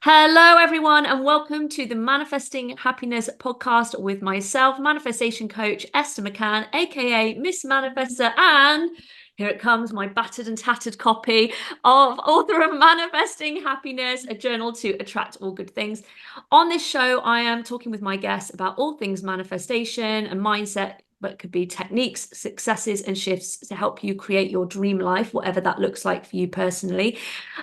Hello, everyone, and welcome to the Manifesting Happiness podcast with myself, manifestation coach Esther McCann, aka Miss Manifestor, and here it comes, my battered and tattered copy of author of Manifesting Happiness, a journal to attract all good things. On this show, I am talking with my guests about all things manifestation and mindset, but it could be techniques, successes, and shifts to help you create your dream life, whatever that looks like for you personally.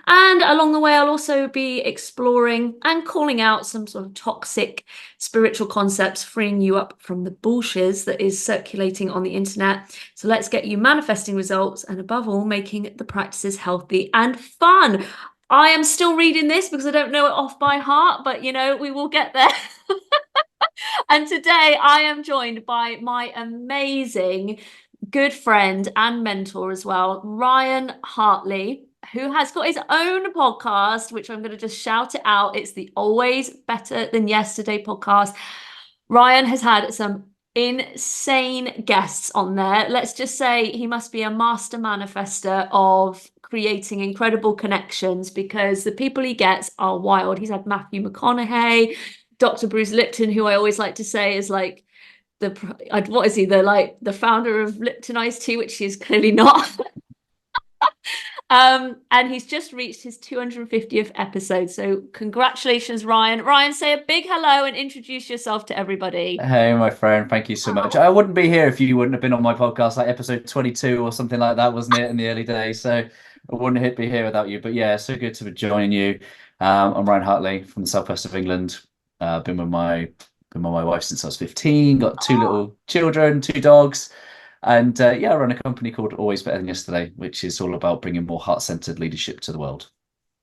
And along the way, I'll also be exploring and calling out some sort of toxic spiritual concepts, freeing you up from the bullshit that is circulating on the internet. So let's get you manifesting results and, above all, making the practices healthy and fun. I am still reading this because I don't know it off by heart, but we will get there. And today I am joined by my amazing good friend and mentor as well, Ryan Hartley, who has got his own podcast, which I'm going to just shout it out. It's the Always Better Than Yesterday podcast. Ryan has had some insane guests on there. Let's just say he must be a master manifester of creating incredible connections because the people he gets are wild. He's had Matthew McConaughey, Dr. Bruce Lipton, who I always like to say is like what is he, the founder of Lipton iced tea, which he is clearly not. And he's just reached his 250th episode, so congratulations, Ryan. Say a big hello and introduce yourself to everybody. Hey, my friend, thank you so much. I wouldn't be here if you wouldn't have been on my podcast, like episode 22 or something like that, wasn't it, in the early days? So I wouldn't be here without you. But yeah, so good to be joining you. I'm Ryan Hartley from the southwest of England. Been with my wife since I was 15. Got two little children, two dogs, and yeah, I run a company called Always Better Than Yesterday, which is all about bringing more heart-centered leadership to the world.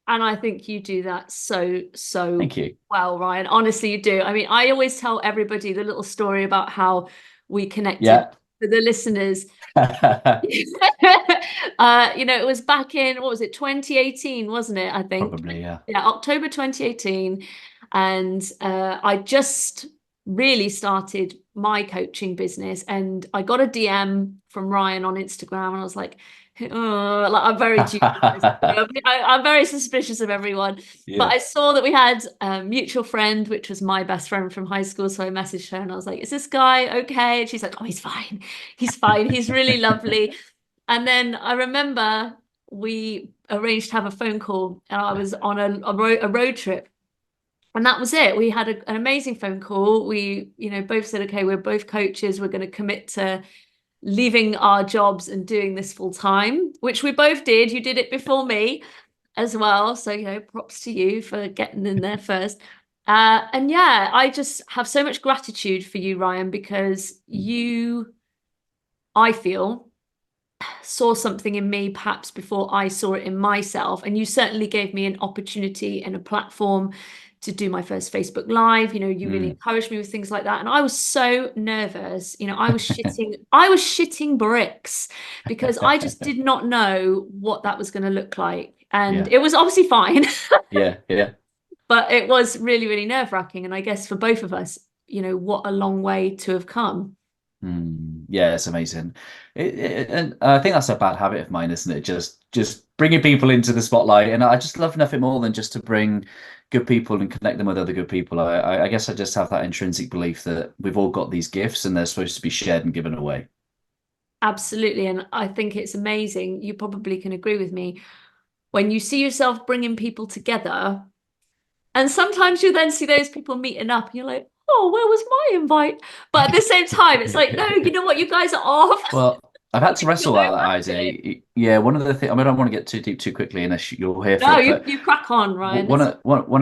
And I think you do that so Thank you. well, Ryan. Honestly, you do. I mean, I always tell everybody the little story about how we connected Yeah. for the listeners. It was back in, what was it, 2018, wasn't it? I think. Probably, yeah. Yeah, October 2018. And I just really started my coaching business. And I got a DM from Ryan on Instagram, and I was like, oh, like I'm very dubious. I'm very suspicious of everyone. But Yeah. I saw that we had a mutual friend, which was my best friend from high school. So I messaged her and I was like, is this guy okay? And she's like, oh, he's fine. He's fine. He's really lovely. And then I remember we arranged to have a phone call, and I was on a road trip. And that was it. We had an amazing phone call. We, both said, okay, we're both coaches. We're going to commit to leaving our jobs and doing this full time, which we both did. You did it before me as well. So, props to you for getting in there first. And yeah, I just have so much gratitude for you, Ryan, because you, I feel, saw something in me perhaps before I saw it in myself. And you certainly gave me an opportunity and a platform to do my first Facebook Live. You really Mm. encouraged me with things like that. And I was so nervous. I was shitting bricks because I just did not know what that was going to look like. And Yeah. it was obviously fine, Yeah. Yeah. but it was really, really nerve-wracking. And I guess for both of us, what a long way to have come. Yeah, it's amazing. And I think that's a bad habit of mine, isn't it? Just bringing people into the spotlight, and I just love nothing more than just to bring good people and connect them with other good people. I guess I just have that intrinsic belief that we've all got these gifts, and they're supposed to be shared and given away. Absolutely. And I think it's amazing. You probably can agree with me when you see yourself bringing people together. And sometimes you then see those people meeting up and you're like, oh, where was my invite? But at the same time, it's like, no, you know what? You guys are off. Well, I've had to Like, wrestle you're out no that match. idea. Yeah, one of the things, I mean, I don't want to get too deep too quickly unless you're here for No, it, you, but you crack on, Ryan. one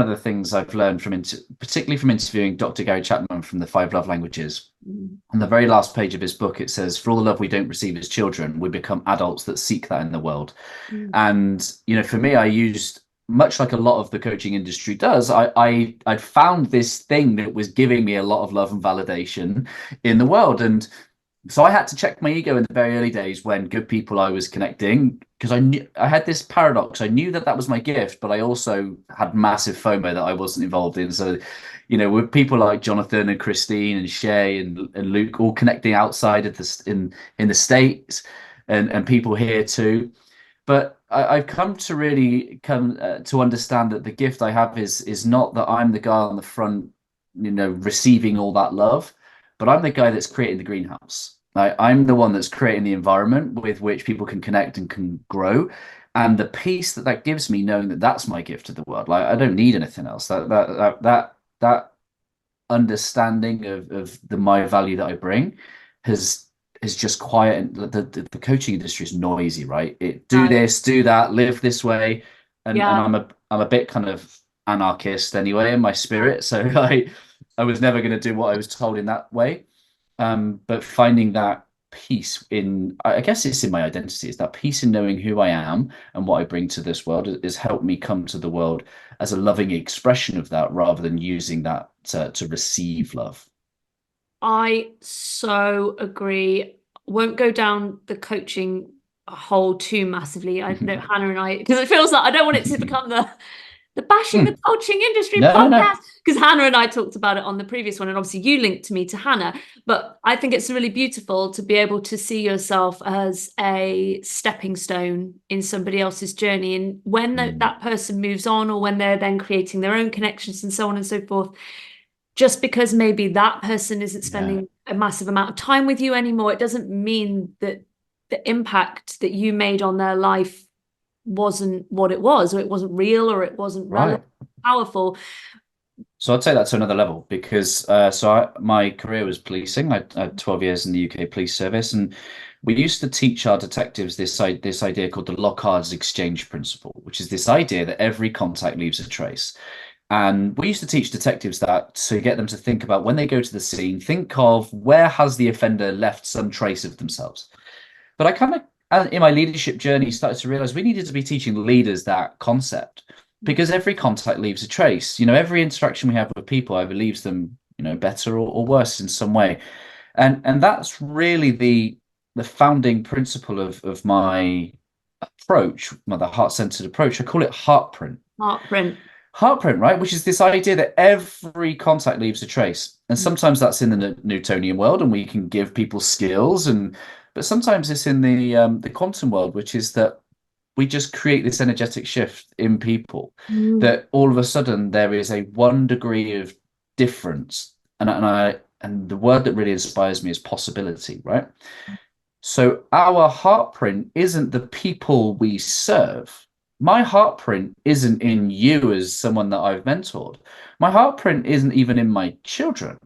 of the things I've learned from particularly from interviewing Dr. Gary Chapman from the Five Love Languages, Mm. on the very last page of his book, it says, "For all the love we don't receive as children, we become adults that seek that in the world." Mm. And for me, I used much like a lot of the coaching industry does. I'd found this thing that was giving me a lot of love and validation in the world, and so I had to check my ego in the very early days when good people I was connecting, because I knew I had this paradox. I knew that that was my gift, but I also had massive FOMO that I wasn't involved in. So, with people like Jonathan and Christine and Shay and Luke all connecting outside of in the States and people here too. But I've come to really come to understand that the gift I have is not that I'm the guy on the front, receiving all that love, but I'm the guy that's creating the greenhouse. I'm the one that's creating the environment with which people can connect and can grow, and the peace that that gives me, knowing that that's my gift to the world. Like I don't need anything else. That understanding of the my value that I bring has is just quiet. The coaching industry is noisy, right? It do No. this, do that, live this way, and Yeah. I'm a bit kind of anarchist anyway in my spirit. So I was never going to do what I was told in that way. But finding that peace in, I guess it's in my identity, is that peace in knowing who I am and what I bring to this world has helped me come to the world as a loving expression of that rather than using that to receive love. I so agree. Won't go down the coaching hole too massively. I know Hannah and I, because it feels like I don't want it to become the bashing the coaching industry No, no, no. podcast. Because Hannah and I talked about it on the previous one, and obviously you linked me to Hannah. But I think it's really beautiful to be able to see yourself as a stepping stone in somebody else's journey. And when that person moves on, or when they're then creating their own connections and so on and so forth, just because maybe that person isn't Yeah, spending a massive amount of time with you anymore, it doesn't mean that the impact that you made on their life wasn't what it was, or it wasn't real, or it wasn't relevant, right. powerful. So I'd take that to another level because my career was policing. I had 12 years in the UK police service, and we used to teach our detectives this idea called the Locard's exchange principle, which is this idea that every contact leaves a trace. And we used to teach detectives that to get them to think about when they go to the scene, think of where has the offender left some trace of themselves. But I kind of, in my leadership journey, started to realize we needed to be teaching leaders that concept because every contact leaves a trace. Every interaction we have with people either leaves them, better or worse in some way. And that's really the founding principle of my approach, the heart-centered approach. I call it heartprint. Heartprint. Heartprint, right? Which is this idea that every contact leaves a trace. And sometimes that's in the Newtonian world, and we can give people skills, but sometimes it's in the quantum world, which is that we just create this energetic shift in people Mm. that all of a sudden there is a 1 degree of difference. And the word that really inspires me is possibility, right? So our heartprint isn't the people we serve. My heartprint isn't in you as someone that I've mentored. My heartprint isn't even in my children.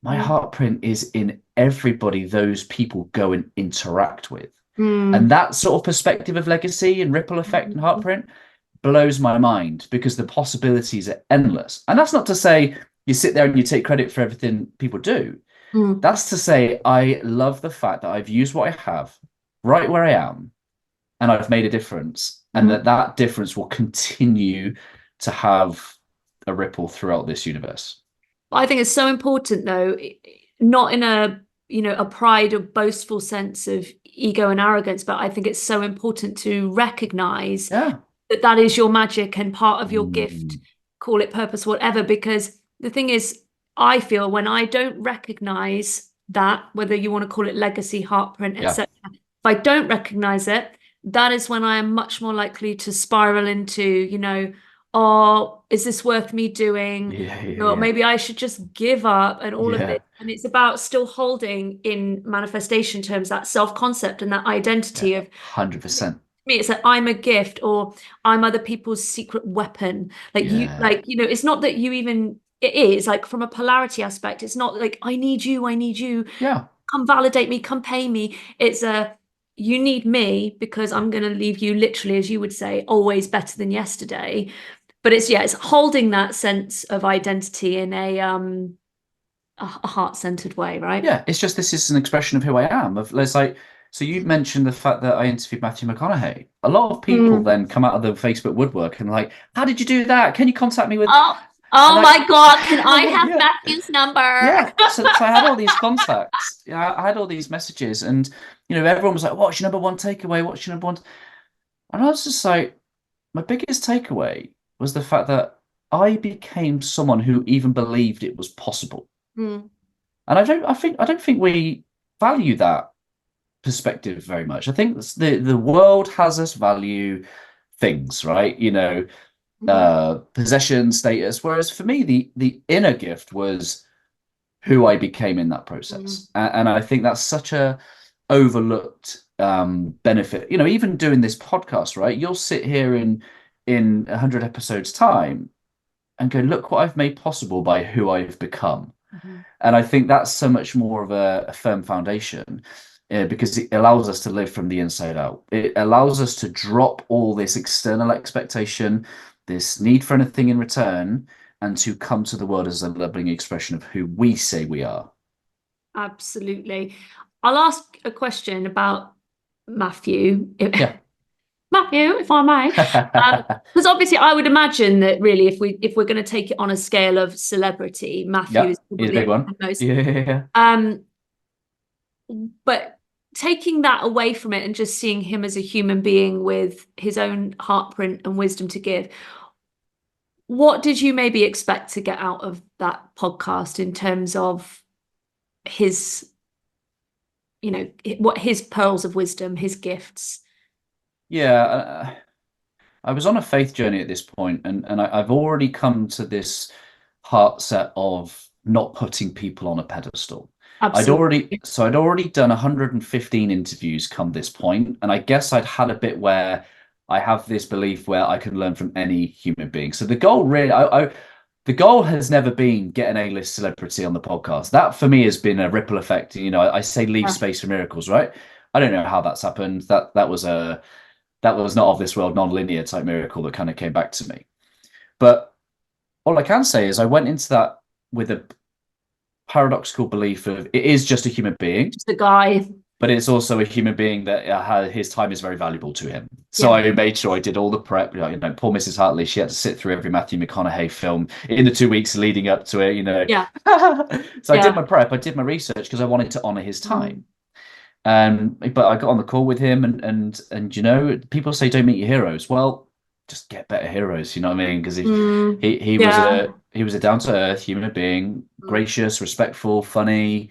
My Mm. heartprint is in everybody those people go and interact with. And Mm. that sort of perspective of legacy and ripple effect and heartprint blows my mind because the possibilities are endless. And that's not to say you sit there and you take credit for everything people do. Mm. That's to say, I love the fact that I've used what I have right where I am and I've made a difference, and Mm. that difference will continue to have a ripple throughout this universe. I think it's so important though, not in a pride or boastful sense of ego and arrogance, but I think it's so important to recognize Yeah. that that is your magic and part of your gift, Mm, call it purpose, whatever. Because the thing is, I feel when I don't recognize that, whether you want to call it legacy, heartprint, yeah. etc., if I don't recognize it, that is when I am much more likely to spiral into, oh, is this worth me doing? Yeah. Yeah. Or Yeah. maybe I should just give up and all of this. Yeah. And it's about still holding in manifestation terms that self-concept and that Yeah. identity of 100%. me, it's like I'm a gift, or I'm other people's secret weapon. Yeah. It's not that you even, it is like from a polarity aspect, it's not like I need you, Yeah. come validate me, come pay me. It's a, you need me because I'm going to leave you literally, as you would say, always better than yesterday. But it's, yeah, it's holding that sense of identity in a heart-centered way, right? Yeah, it's just this is an expression of who I am. Of there's like, so you mentioned the fact that I interviewed Matthew McConaughey. A lot of people Mm. then come out of the Facebook woodwork and like, how did you do that? Can you contact me with? Oh, And oh I, my God, can I have yeah, Matthew's number? yeah. So I had all these contacts. Yeah, I had all these messages, and everyone was like, "What's your number one takeaway? What's your number one?" And I was just like, my biggest takeaway was the fact that I became someone who even believed it was possible. Mm. And I don't think we value that perspective very much. I think the world has us value things, right? Possession, status. Whereas for me, the inner gift was who I became in that process. And I think that's such a overlooked benefit. Even doing this podcast, right? You'll sit here in 100 episodes time and go, look what I've made possible by who I've become. And I think that's so much more of a firm foundation because it allows us to live from the inside out. It allows us to drop all this external expectation, this need for anything in return, and to come to the world as a loving expression of who we say we are. Absolutely. I'll ask a question about Matthew. Yeah. Matthew, if I may, because obviously I would imagine that really, if we're going to take it on a scale of celebrity, Matthew is he's a big one. the most. Yeah. But taking that away from it and just seeing him as a human being with his own heartprint and wisdom to give, what did you maybe expect to get out of that podcast in terms of his, what his pearls of wisdom, his gifts? Yeah, I was on a faith journey at this point, and I've already come to this heart set of not putting people on a pedestal. Absolutely. I'd already done 115 interviews come this point, and I guess I'd had a bit where I have this belief where I can learn from any human being. So the goal really, the goal has never been get an A-list celebrity on the podcast. That for me has been a ripple effect. I say leave space for miracles, right? I don't know how that's happened. That was not of this world, non-linear type miracle that kind of came back to me. But all I can say is I went into that with a paradoxical belief of it is just a human being. Just a guy. But it's also a human being that his time is very valuable to him. So I made sure I did all the prep. Poor Mrs. Hartley, she had to sit through every Matthew McConaughey film in the 2 weeks leading up to it, Yeah. So I did my prep, I did my research because I wanted to honor his time. But I got on the call with him and people say don't meet your heroes. Well, just get better heroes, you know what I mean? Because he was a down-to-earth human being, gracious, respectful, funny.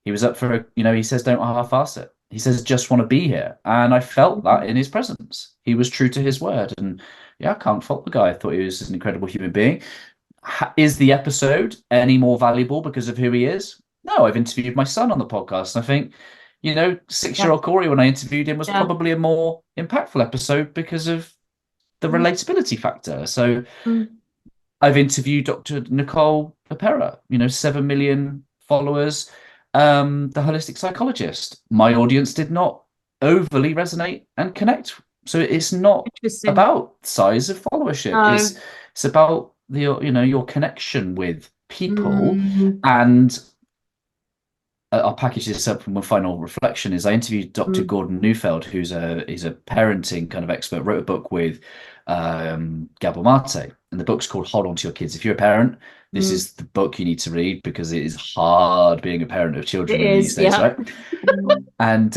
He was up for, he says don't half-ass it. He says just want to be here. And I felt that in his presence. He was true to his word. And I can't fault the guy. I thought he was an incredible human being. Is the episode any more valuable because of who he is? No, I've interviewed my son on the podcast. And I think 6-year-old Corey, when I interviewed him, was probably a more impactful episode because of the relatability factor. So I've interviewed Dr. Nicole Pepera, 7 million followers, the holistic psychologist. My audience did not overly resonate and connect. So it's not about size of followership. No. It's about your connection with people. And I'll package this up from my final reflection is I interviewed Dr. Gordon Neufeld, who's a parenting kind of expert, wrote a book with Gabor Mate, and the book's called Hold On to Your Kids. If you're a parent, this is the book you need to read because it is hard being a parent of children these days, right? And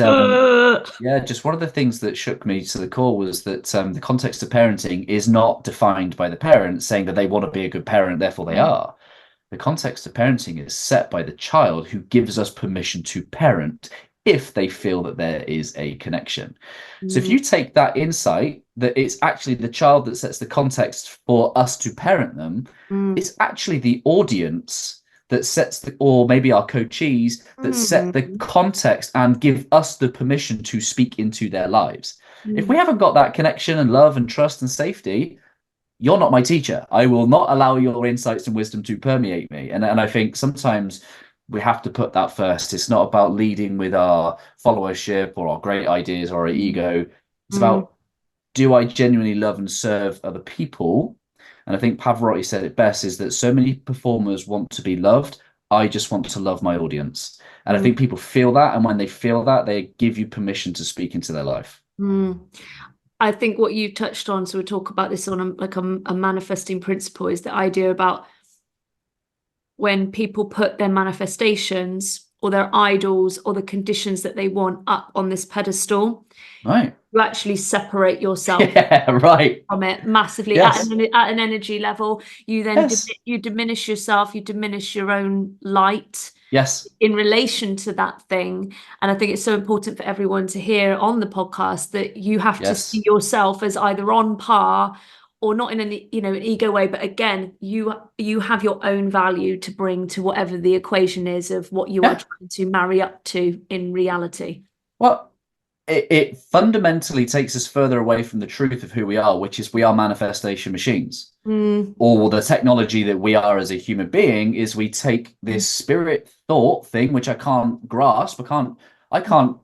just one of the things that shook me to the core was that the context of parenting is not defined by the parent saying that they want to be a good parent, therefore they are. The context of parenting is set by the child who gives us permission to parent if they feel that there is a connection. So if you take that insight, that it's actually the child that sets the context for us to parent them, it's actually the audience that sets or maybe our coachees that set the context and give us the permission to speak into their lives. If we haven't got that connection and love and trust and safety, you're not my teacher. I will not allow your insights and wisdom to permeate me. And I think sometimes we have to put that first. It's not about leading with our followership or our great ideas or our ego. It's about, do I genuinely love and serve other people? And I think Pavarotti said it best, is that so many performers want to be loved. I just want to love my audience. And I think people feel that. And when they feel that, they give you permission to speak into their life. I think what you touched on, so we'll talk about this on a manifesting principle, is the idea about when people put their manifestations or their idols or the conditions that they want up on this pedestal. Right. You actually separate yourself Yeah, right. from it massively Yes. at an energy level. You then Yes. you diminish yourself, you diminish your own light Yes. in relation to that thing. And I think it's so important for everyone to hear on the podcast that you have to see Yes. yourself as either on par or not in an an ego way, but again, you have your own value to bring to whatever the equation is of what you are Yeah. trying to marry up to in reality. Well, it fundamentally takes us further away from the truth of who we are, which is we are manifestation machines. Mm. Or the technology that we are as a human being is we take this spirit thought thing, which I can't grasp, I can't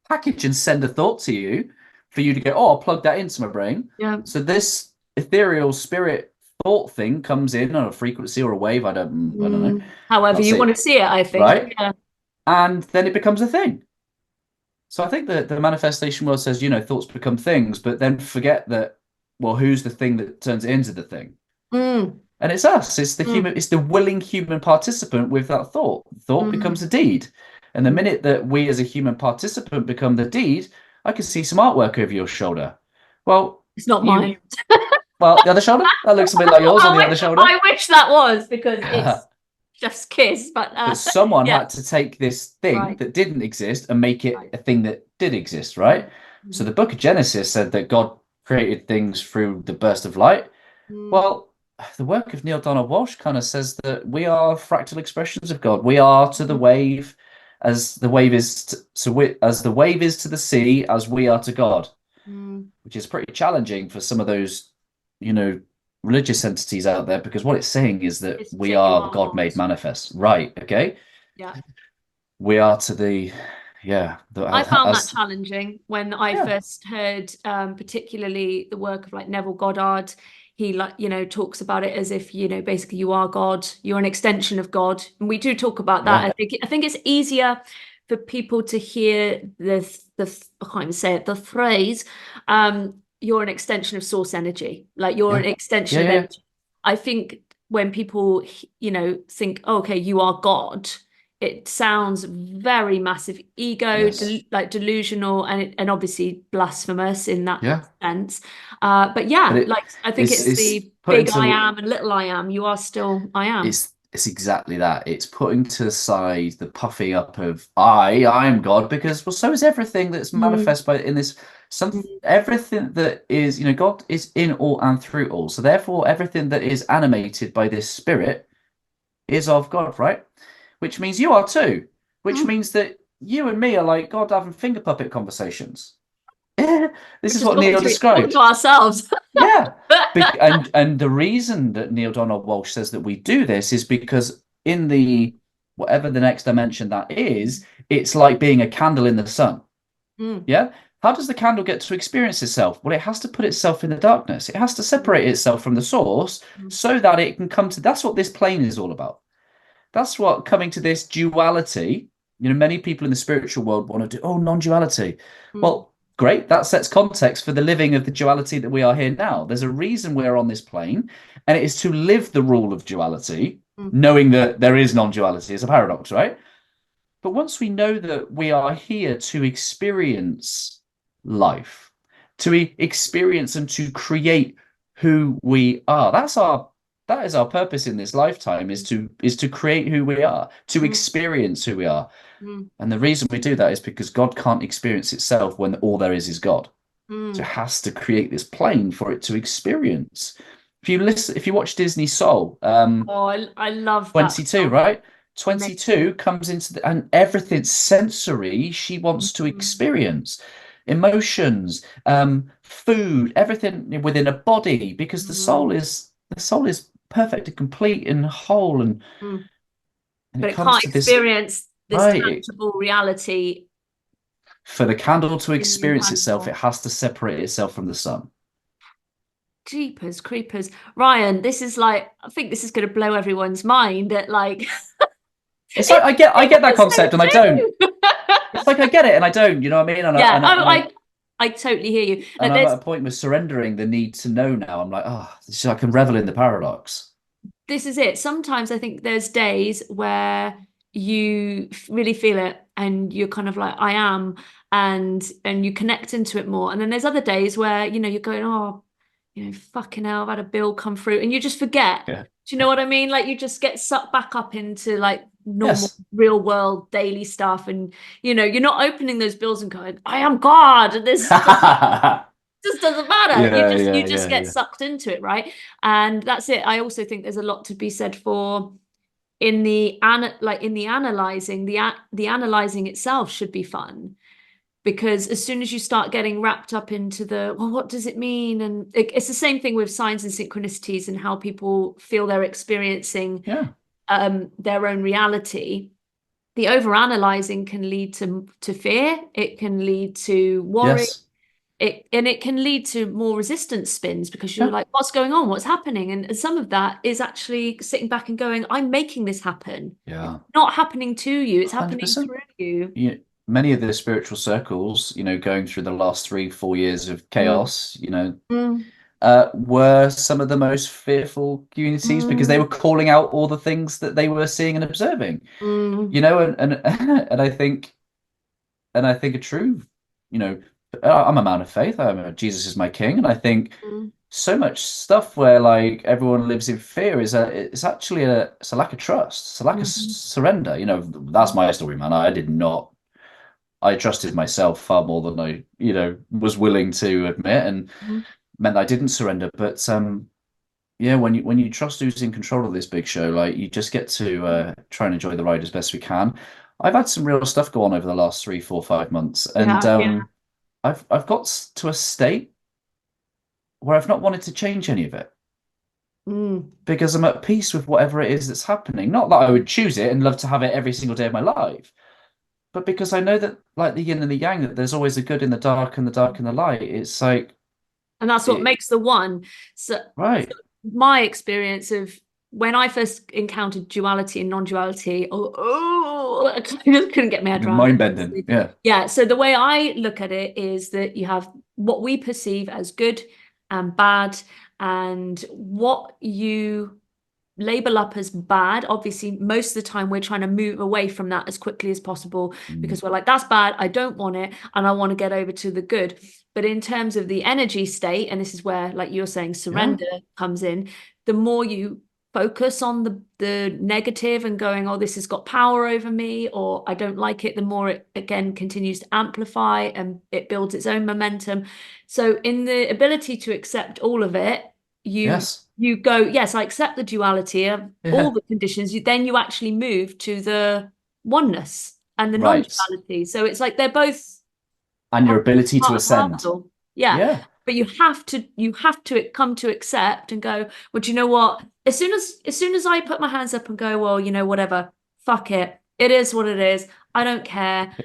package and send a thought to you for you to go, oh, I'll plug that into my brain. Yeah. So this ethereal spirit thought thing comes in on a frequency or a wave. I don't know. However Can't you see want it. to see it, I think. Right. Yeah. And then it becomes a thing. So I think that the manifestation world says, thoughts become things, but then forget that, well, who's the thing that turns it into the thing? Mm. And it's us. It's the human. It's the willing human participant with that thought. Thought becomes a deed. And the minute that we as a human participant become the deed, I can see some artwork over your shoulder. Well, It's not mine. Well, the other shoulder? That looks a bit like yours on the other shoulder. I wish that was, because it's just kiss. But someone yeah. had to take this thing that didn't exist and make it a thing that did exist, right? So the book of Genesis said that God created things through the burst of light. Well, the work of Neil Donald Walsh kind of says that we are fractal expressions of God. We are to the wave as the wave is as the wave is to the sea, as we are to God, which is pretty challenging for some of those, religious entities out there, because what it's saying is that we are God made manifest. Right. Okay. Yeah. We are to the, I found that challenging when I first heard, particularly the work of like Neville Goddard. He talks about it as if, basically you are God, you're an extension of God. And we do talk about that. I think it's easier for people to hear I can't even say it, the phrase, you're an extension of source energy. Like you're an extension of energy. I think when people, think, oh, okay, you are God, it sounds very massive ego, like delusional, and obviously blasphemous in that sense. But I think it's the big I am and little I am. You are still I am. It's exactly that. It's putting to the side the puffing up of I am God, because so is everything that's manifest by in this everything that is, God is in all and through all. So therefore everything that is animated by this spirit is of God, right? Which means you are too. Which means that you and me are like God having finger puppet conversations. This is what Neil described. To ourselves. Yeah. And the reason that Neil Donald Walsh says that we do this is because in the whatever the next dimension that is, it's like being a candle in the sun. Yeah. How does the candle get to experience itself? Well, it has to put itself in the darkness. It has to separate itself from the source so that it can come to. That's what this plane is all about. That's what coming to this duality. Many people in the spiritual world want to do, non-duality. Well, great. That sets context for the living of the duality that we are here now. There's a reason we're on this plane, and it is to live the rule of duality, knowing that there is non-duality. It's a paradox, right? But once we know that we are here to experience life, to experience and to create who we are, that is our purpose in this lifetime, is to create who we are, to experience who we are. And the reason we do that is because God can't experience itself when all there is God. So it has to create this plane for it to experience. If you watch Disney Soul, I love 22, right? 22 comes into and everything sensory she wants to experience, emotions, food, everything within a body, because the soul is perfect and complete and whole, and but it can't experience this tangible reality. For the candle to experience itself, it has to separate itself from the sun. Jeepers creepers. Ryan, this is like, I think this is going to blow everyone's mind that like it's like I get that concept and I don't. It's like I get it and I don't, you know what I mean? And I totally hear you. And I'm at a point with surrendering the need to know now. I'm like, I can revel in the paradox. This is it. Sometimes I think there's days where you really feel it and you're kind of like, I am, and you connect into it more. And then there's other days where, you're going, oh, fucking hell, I've had a bill come through, and you just forget. Yeah. Do you know what I mean? Like you just get sucked back up into like normal Yes. real world daily stuff, and you're not opening those bills and going, I am God, and this just doesn't matter. You Yeah, just you yeah, just yeah, get yeah. sucked into it, right? And that's it. I also think there's a lot to be said for in the analyzing, the analyzing itself should be fun, because as soon as you start getting wrapped up into the, well, what does it mean, and it's the same thing with signs and synchronicities and how people feel they're experiencing Yeah. their own reality. The overanalyzing can lead to fear, it can lead to worry, Yes. it can lead to more resistance spins, because you're Yeah. like, what's going on, what's happening? And some of that is actually sitting back and going, I'm making this happen. It's Yeah. not happening to you, it's happening 100%. through you. Yeah. Many of the spiritual circles, going through the last 3, 4 years of Mm, chaos, mm, were some of the most fearful communities because they mm, were calling out all the things that they were seeing and observing, mm, and and I think a true, you know, I'm a man of faith. Jesus is my king, and I think mm, so much stuff where like everyone lives in fear it's actually it's a lack of trust, it's a lack of mm, surrender. That's my story, man. I did not. I trusted myself far more than I, was willing to admit, and mm. meant I didn't surrender. But yeah, when you trust who's in control of this big show, like you just get to try and enjoy the ride as best we can. I've had some real stuff go on over the last 3, 4, 5 months, and Yeah, yeah. I've got to a state where I've not wanted to change any of it Mm. because I'm at peace with whatever it is that's happening. Not that I would choose it and love to have it every single day of my life, but because I know that, like the yin and the yang, that there's always a good in the dark and the dark in the light. It's like, And that's what it, makes the one. So right, my experience of when I first encountered duality and non-duality, I just couldn't get my head around mind it. bending. Yeah, Yeah, so the way I look at it is that you have what we perceive as good and bad, and what you label up as bad. Obviously, most of the time we're trying to move away from that as quickly as possible, mm, because we're like, that's bad, I don't want it, and I want to get over to the good. But in terms of the energy state, and this is where, like you're saying, yeah, surrender comes in, the more you focus on the negative and going, oh, this has got power over me, or I don't like it, the more it again continues to amplify and it builds its own momentum. So in the ability to accept all of it, you yes, you go, yes, I accept the duality of all yeah, the conditions. Then you actually move to the oneness and the right, non-duality. So it's like they're both and your ability to part of the ascend. parcel. Yeah. Yeah, But you have to come to accept and go, well, do you know what? As soon as I put my hands up and go, well, whatever, fuck it. It is what it is. I don't care.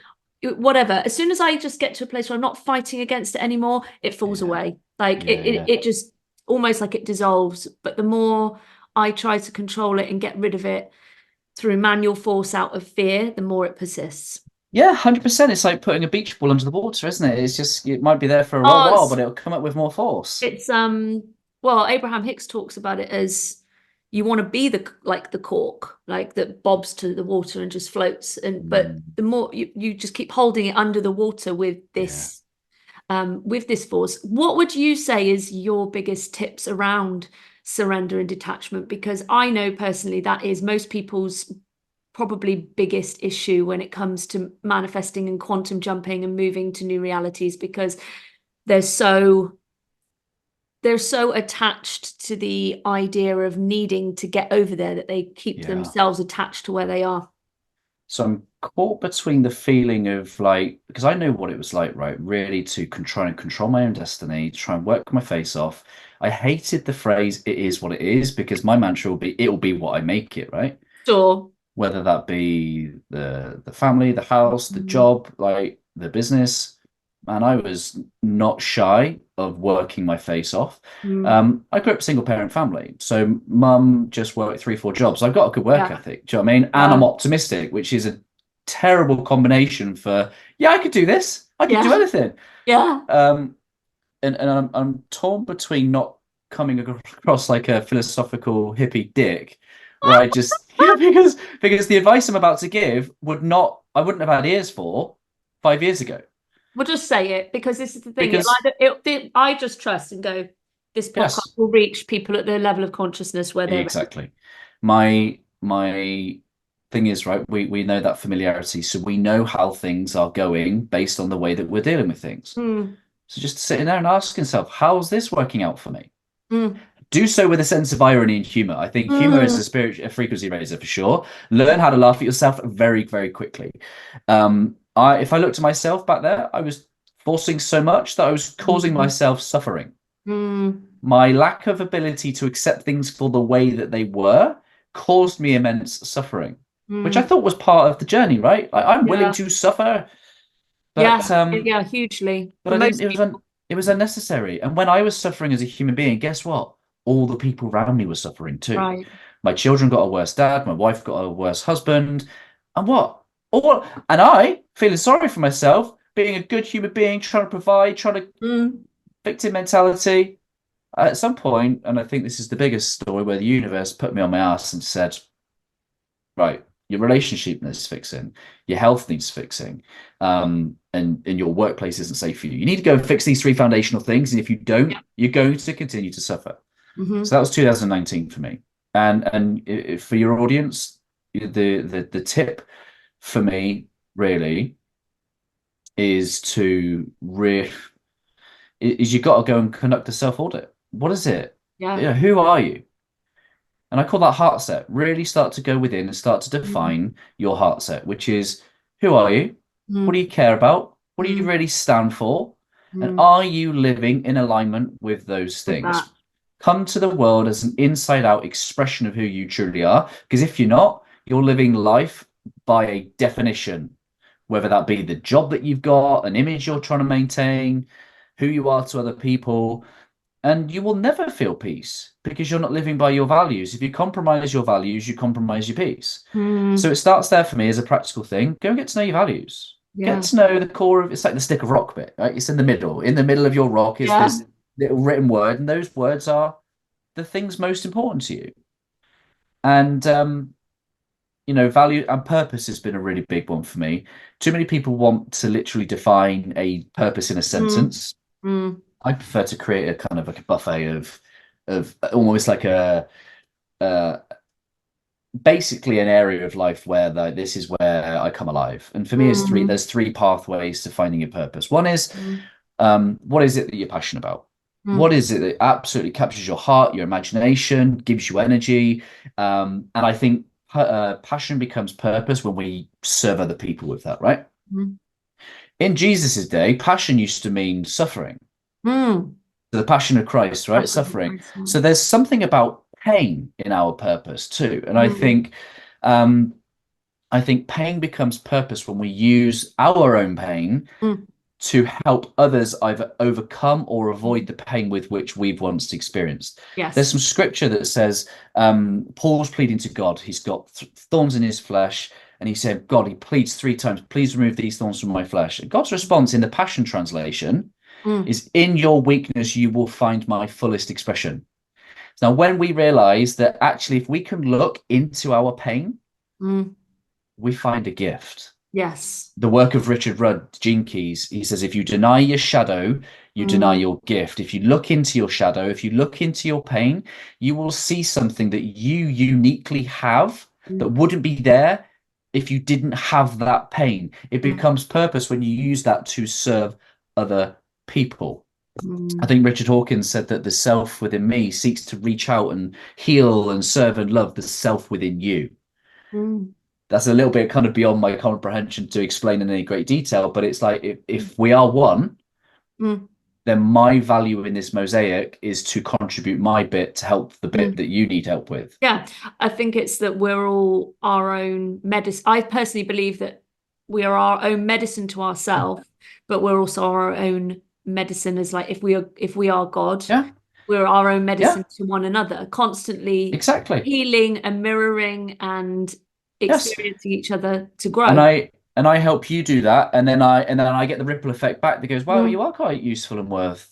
Whatever. As soon as I just get to a place where I'm not fighting against it anymore, it falls yeah, away. Like it, yeah, it, yeah. it just almost like it dissolves. But the more I try to control it and get rid of it through manual force out of fear, the more it persists. Yeah, 100%. It's like putting a beach ball under the water, isn't it? It's just, it might be there for a Oh, while, but it'll come up with more force. it's well, Abraham Hicks talks about it as you want to be the cork, like that bobs to the water and just floats. And but Mm, the more you just keep holding it under the water yeah. with this force. What would you say is your biggest tips around surrender and detachment? Because I know personally that is most people's probably biggest issue when it comes to manifesting and quantum jumping and moving to new realities, because they're so they're so attached to the idea of needing to get over there that they keep Yeah. themselves attached to where they are. So I'm caught between the feeling of like, because I know what it was like, right? Really to try and control my own destiny, try and work my face off. I hated the phrase, it is what it is, because my mantra will be, it'll be what I make it, right? Sure. Whether that be the family, the house, the Mm, job, like the business. And I was not shy of working my face off. mm, I grew up single parent family, so mum just worked 3, 4 jobs. I've got a good work yeah. ethic. Do you know what I mean? And I'm Yeah. optimistic, which is a terrible combination for, yeah, I could do this. I could do Yeah. anything. Yeah. Um, and I'm torn between not coming across like a philosophical hippie dick, where I just because the advice I'm about to give I wouldn't have had ears for 5 years ago. We'll just say it because this is the thing. Because I just trust and go, this podcast yes, will reach people at the level of consciousness where they're ready. exactly. My thing is, right, we know that familiarity, so we know how things are going based on the way that we're dealing with things. Mm, So just sitting there and asking yourself, how's this working out for me? mm, Do so with a sense of irony and humor. I think humor is mm, a frequency raiser for sure. Learn how to laugh at yourself very, very quickly. If I looked at myself back there, I was forcing so much that I was causing mm, myself suffering. mm, My lack of ability to accept things for the way that they were caused me immense suffering, which I mm. thought was part of the journey, right? I'm willing Yeah, to suffer, but yeah, yeah, hugely but for I didn't. most people. It was unnecessary. And when I was suffering as a human being, guess what? All the people around me were suffering too. Right. My children got a worse dad. My wife got a worse husband. And what? All and I feeling sorry for myself, being a good human being, trying to provide, trying to Mm, victim mentality. At some point, and I think this is the biggest story, where the universe put me on my ass and said, right, your relationship needs fixing, your health needs fixing, and your workplace isn't safe for you. You need to go and fix these three foundational things, and if you don't, yeah. you're going to continue to suffer. So Hmm. that was 2019 for me, and for your audience, the tip for me really is to is you got to go and conduct a self audit. What is it? Yeah. Who are you? And I call that heart set. Really start to go within and start to Mm, define your heart set, which is who are you? What do mm, you care about? What do you mm, really stand for? And mm. are you living in alignment with those With that. things? Come to the world as an inside out expression of who you truly are. Because if you're not, you're living life by a definition, whether that be the job that you've got, an image you're trying to maintain, who you are to other people. And you will never feel peace because you're not living by your values. If you compromise your values, you compromise your peace. So Mm, it starts there for me as a practical thing. Go and get to know your values. Get yeah. to know the core of it's like the stick of rock bit, right? It's in the middle. In the middle of your rock is Yeah. this little written word, and those words are the things most important to you. And value and purpose has been a really big one for me. Too many people want to literally define a purpose in a Mm, sentence. mm, I prefer to create a kind of like a buffet of almost like a uh, basically an area of life where this is where I come alive. And for me, mm, there's three pathways to finding your purpose. One is mm, what is it that you're passionate about? What mm. is it that absolutely captures your heart, your imagination, gives you energy? And I think passion becomes purpose when we serve other people with that, right? Mm. In Jesus's day, passion used to mean suffering. Mm. The passion of Christ, right? That's really Suffering. nice, yeah. So there's something about pain in our purpose too. And Mm, um, I think pain becomes purpose when we use our own pain mm, to help others either overcome or avoid mm. the pain with which we've once experienced. There's Yes. some scripture that says Paul's pleading to God. He's got thorns in his flesh, and he said, God, he pleads 3 times, please remove these thorns from my flesh. And God's response in the Passion Translation Mm, is, in your weakness, you will find my fullest expression. Now, when we realize that actually, if we can look into our pain, mm. we find a gift. Yes. The work of Richard Rudd, Gene Keys, he says, if you deny your shadow, you deny Mm, your gift. If you look into your shadow, if you look into your pain, you will see something that you uniquely have that mm, wouldn't be there if you didn't have that pain. It mm, becomes purpose when you use that to serve other people. I mm, think Richard Hawkins said that the self within me seeks to reach out and heal and serve and love the self within you. mm, That's a little bit kind of beyond my comprehension to explain in any great detail, but it's like mm, if we are one, mm, then my value in this mosaic is to contribute my bit to help the bit mm. that you need help with. Yeah, I think it's that we're all our own medicine. I personally believe that we are our own medicine to ourselves, but we're also our own medicine as like if we are God, Yeah, we're our own yeah, medicine to one another, constantly exactly. healing and mirroring and Yes. experiencing each other to And grow. I help you do that, and then I get the ripple effect back that goes, wow, Mm, you are quite useful and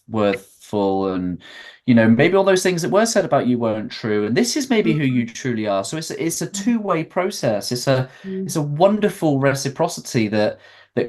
worthful, and maybe all those things that were said about you weren't true, and this is maybe who you truly are. So it's a two-way process. It's a wonderful reciprocity that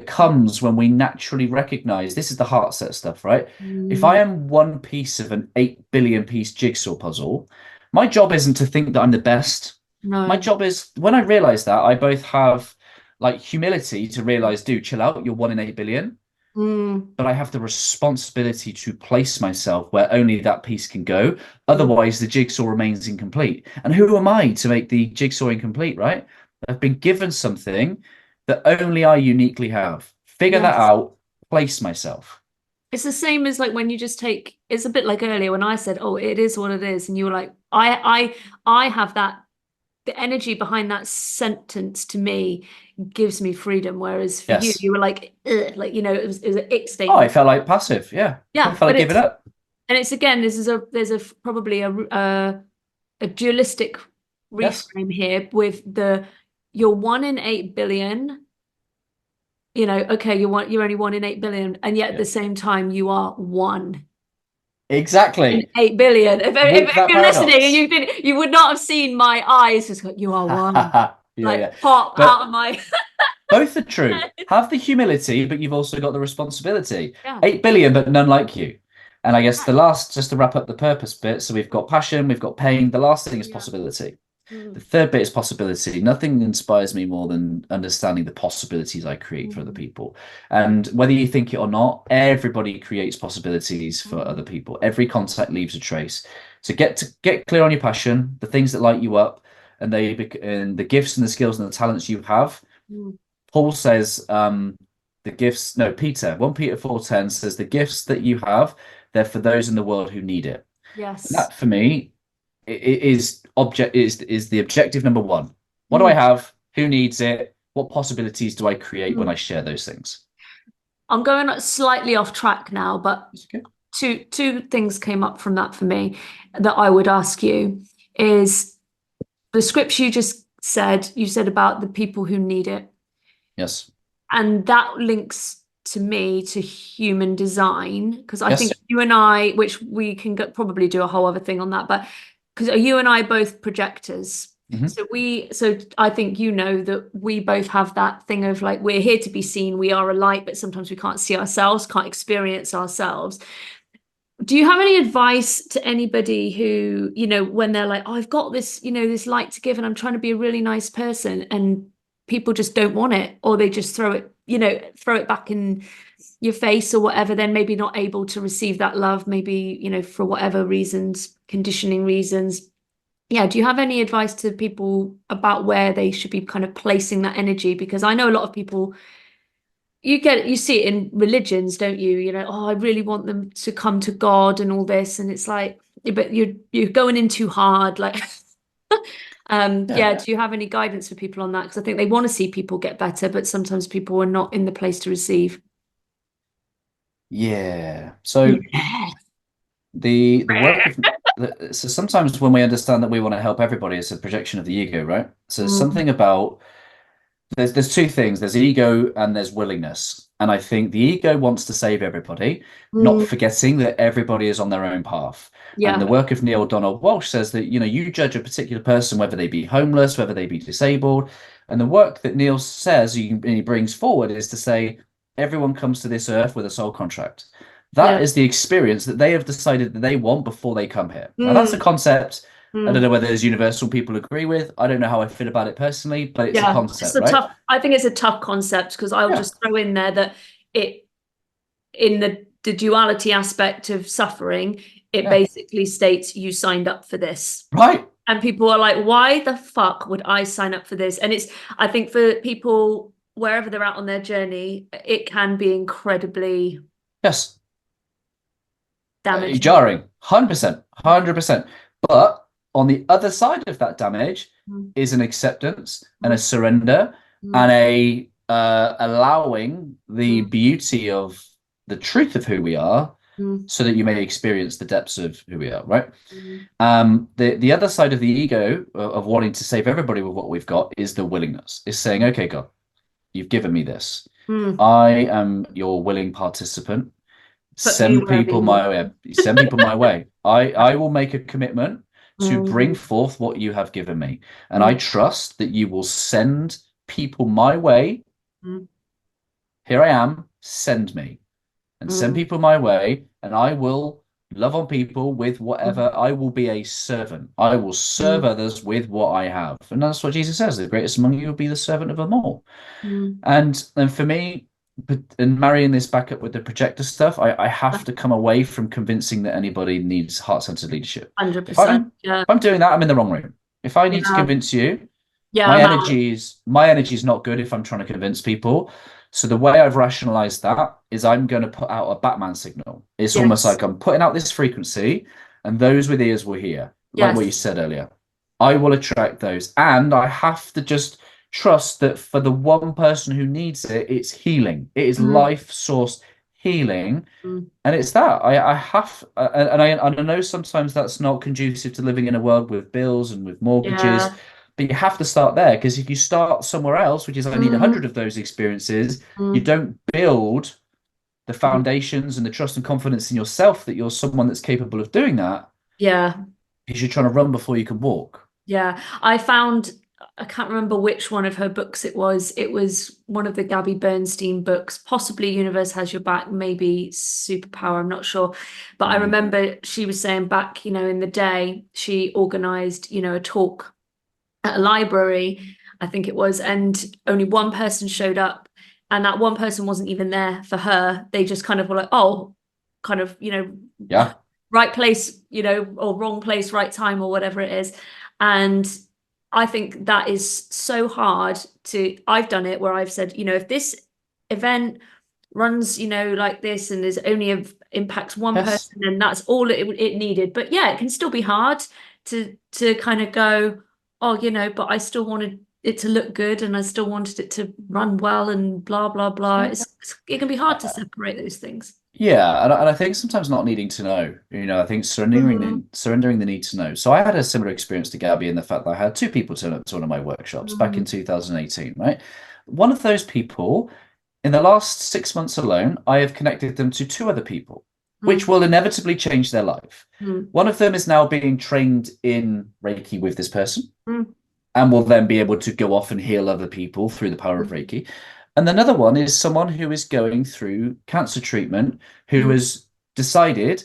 comes when we naturally recognize this is the heart set stuff, right? If I am one piece of an 8 billion piece jigsaw puzzle, my job isn't to think that I'm the best. My No. job is when I realize that, I both have like humility to realize, dude, chill out, you're one in 8 billion, Mm, but I have the responsibility to place myself where only that piece can go. mm, Otherwise, the jigsaw remains incomplete. And who am I to make the jigsaw incomplete, right? I've been given something that only I uniquely have. Figure that yes. out, place myself. It's the same as like when you just take, it's a bit like earlier when I said, oh, it is what it is. And you were like, I have that, the energy behind that sentence to me gives me freedom. Whereas for you, Yes. you were like, ugh, like, it was an ick Oh, I statement. felt like passive. Yeah. I Yeah. felt But like giving up. it's again, there's probably a dualistic Yes. reframe here with you're 1 in 8 billion, okay, you're only 1 in 8 billion, and yet at Yeah. the same time you are one in Exactly. 8 billion. If Walk that you're listening and paradox. you would not have seen my eyes just go, you are one, Yeah, like yeah. pop out But of my both are true. head. Have the humility, but you've also got the responsibility. Yeah. 8 billion, but none like you. And I guess Yeah. the last, just to wrap up the purpose bit, so we've got passion, we've got pain. The last thing is Yeah. possibility. The Mm, third bit is possibility. Nothing inspires me more than understanding the possibilities I create for other mm, people. And whether you think it or not, everybody creates possibilities for mm, other people. Every contact leaves a trace. So get clear on your passion, the things that light you up, and the gifts and the skills and the talents you have. mm. Paul says the gifts, no, Peter, 1 Peter 4:10 says the gifts that you have, they're for those in the world who need it. And Yes. that for me is the objective number one. What do I Mm, have? Who needs it? What possibilities do I create when I mm. share those things? I'm going slightly off track now, but It's okay. two things came up from that for me that I would ask you is the scripture you said about the people who need it. Yes. And that links to me to human design, because I think Yes. you and I, which we can probably do a whole other thing on that, but because you and I both projectors. Hmm. So I think that we both have that thing of like we're here to be seen, we are a light, but sometimes we can't see ourselves, can't experience ourselves. Do you have any advice to anybody who, when they're like, oh, I've got this, this light to give and I'm trying to be a really nice person and people just don't want it, or they just throw it back in your face or whatever, then maybe not able to receive that love, maybe, for whatever reasons, conditioning reasons. Yeah, do you have any advice to people about where they should be kind of placing that energy? Because I know a lot of people you see it in religions, don't you? Oh, I really want them to come to God and all this, and it's like, yeah, but you're going in too hard. Like, Yeah. yeah. Do you have any guidance for people on that? Because I think they want to see people get better, but sometimes people are not in the place to receive. Yeah. So Yeah. the work of so sometimes when we understand that we want to help everybody, it's a projection of the ego, right? So Mm, something about there's two things. There's ego and there's willingness. And I think the ego wants to save everybody, not mm, forgetting that everybody is on their own path. And the yeah, work of Neil Donald Walsh says that, you judge a particular person, whether they be homeless, whether they be disabled. And the work that Neil says he brings forward is to say, everyone comes to this earth with a soul contract. That yeah. is the experience that they have decided that they want before they come here. Now, that's a Mm, concept I don't mm. know whether there's universal people agree with. I don't know how I feel about it personally, but it's a Yeah, concept, right? I think it's a tough concept because I'll Yeah. just throw in there that it in the duality aspect of suffering, it Yeah. basically states you signed up for this. Right. And people are like, why the fuck would I sign up for this? And I think for people, wherever they're at on their journey, it can be incredibly Yes. damaging. Jarring. 100%. 100%. But on the other side of that damage Mm, is an acceptance and a mm, surrender and mm, a allowing the mm, beauty of the truth of who we are mm, so that you may experience the depths of who we are, right? mm, The other side of the ego of wanting to save everybody with what we've got is the willingness. Is saying, okay, God, you've given me this. mm, I am your willing participant. Put me Send wherever people you my way. Send people my way. I will make a commitment to bring want. forth what you have given me. And I Mm, trust that you will send people my way. mm, Here I am, send me. And send mm, people my way, and I will love on people with mm, whatever. I will be a servant. I will serve mm, others with what I have. And that's what Jesus says. The greatest among you will be the servant of them all. mm. And for me, and marrying this back up with the projector stuff, I have to come away from convincing that anybody needs heart-centered leadership. If I don't, 100%. Yeah. if I'm doing that, I'm in the wrong room. If I need to Yeah. convince you, Yeah, my I'm out. energy is not good if I'm trying to convince people. So the way I've rationalized that is I'm going to put out a Batman signal. It's almost Yes. like I'm putting out this frequency, and those with ears will hear, like what you Yes. said earlier. I will attract those, and I have to just trust that for the one person who needs it, it's healing. It is Mm, life source healing, mm. and it's that I have, and I know sometimes that's not conducive to living in a world with bills and with mortgages, Yeah. but you have to start there because if you start somewhere else, which is I need 100 Mm, of those experiences, you mm, don't build the mm. foundations and the trust and confidence in yourself that you're someone that's capable of doing that Yeah. because you're trying to run before you can walk. Yeah. I found, I can't remember which one of her books it was. It was one of the Gabby Bernstein books, possibly Universe Has Your Back, maybe Superpower, I'm not sure. But I Mm. remember she was saying back, in the day, she organized, a talk at a library, I think it was, and only one person showed up, and that one person wasn't even there for her. They just kind of were like, oh, kind of, Yeah. right place, or wrong place, right time, or whatever it is. And I think that is so hard to, I've done it where I've said, if this event runs, like this and is only impacts one Yes. person and that's all it needed. But yeah, it can still be hard to kind of go, oh, but I still wanted it to look good and I still wanted it to run well and blah blah blah. It can be hard to separate those things. Yeah, and I think sometimes not needing to know, I think Mm, surrendering the need to know. So I had a similar experience to Gabby in the fact that I had two people turn up to one of my workshops back in mm, 2018, right? One of those people, in the last 6 months alone, I have connected them to two other people, which mm, will inevitably change their life. mm, One of them is now being trained in Reiki with this person mm, and will then be able to go off and heal other people through the power of mm, Reiki. And another one is someone who is going through cancer treatment who mm. has decided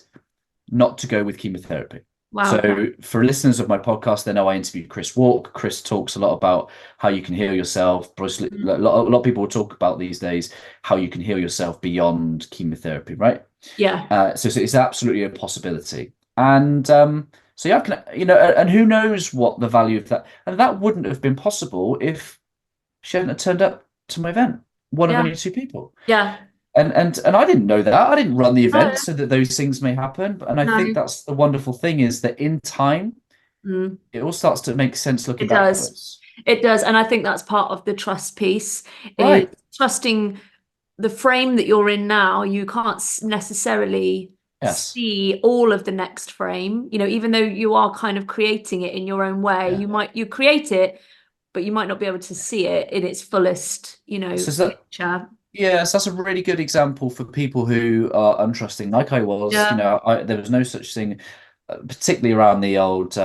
not to go with chemotherapy. Wow. Okay. So, for listeners of my podcast, they know I interviewed Chris Walk. Chris talks a lot about how you can heal yourself. Bruce, a Mm. lot of people will talk about these days how you can heal yourself beyond chemotherapy, right? Yeah. So it's absolutely a possibility. And so yeah, and who knows what the value of that, and that wouldn't have been possible if she hadn't have turned up to my event, one of Yeah. only two people. Yeah. And I didn't know that. I didn't run the event No. so that those things may happen. And I think No. that's the wonderful thing is that in time, Mm. it all starts to make sense looking It does. backwards. It does. And I think that's part of the trust piece is Right. trusting the frame that you're in now. You can't necessarily Yes. see all of the next frame, even though you are kind of creating it in your own way. Yeah. You create it, but you might not be able to see it in its fullest, So that picture. Yes, that's a really good example for people who are untrusting, like I was. Yeah. There was no such thing, particularly around the old.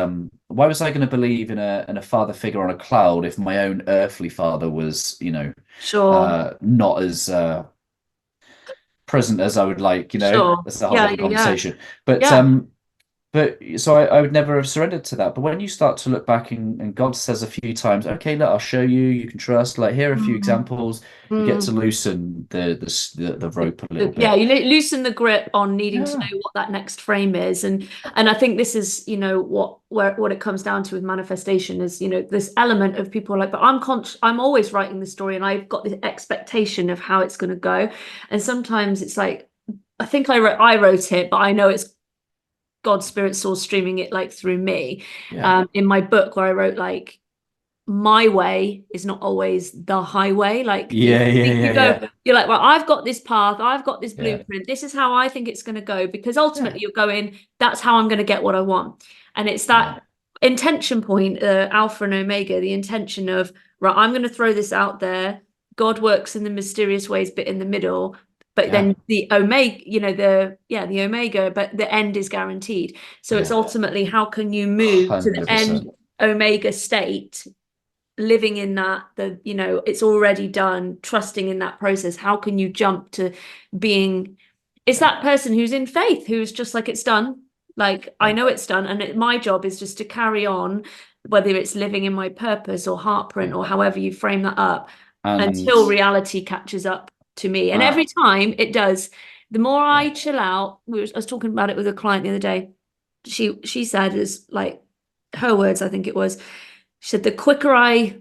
Why was I going to believe in a father figure on a cloud if my own earthly father was, Sure. not as present as I would like? Sure. That's a whole Yeah, other yeah, yeah. conversation. But Yeah. so I would never have surrendered to that. But when you start to look back and God says a few times, okay, look, I'll show you, you can trust, like here are a few Mm. examples, you get to Mm. loosen the rope a little Yeah, bit. you loosen the grip on needing to Yeah. know what that next frame is, and I think this is what it comes down to with manifestation is this element of people are like, but I'm always writing the story and I've got this expectation of how it's going to go, and sometimes it's like I think I wrote it, but I know it's God's spirit source streaming it like through me. Yeah. In my book where I wrote like my way is not always the highway. Like Yeah, yeah, you yeah, go, yeah. you're like, well, I've got this path, I've got this Yeah. blueprint. This is how I think it's going to go because Yeah. ultimately you're going, that's how I'm going to get what I want. And it's Yeah. that intention point, alpha and omega, the intention of, right, I'm going to throw this out there. God works in the mysterious ways, but in the middle, but Yeah. then the omega, the omega, but the end is guaranteed. So it's Yeah. ultimately, how can you move to the end 100%. omega state, living in that, it's already done, trusting in that process. How can you jump to being, it's Yeah. that person who's in faith, who's just like, it's done. Like, I Yeah. know it's done. And my job is just to carry on, whether it's living in my purpose or heartprint Yeah. or however you frame that up, And until reality catches up to me. And every time it does, the more yeah. I chill out, I was talking about it with a client the other day. She said, is like, her words, I think it was, she said, the quicker I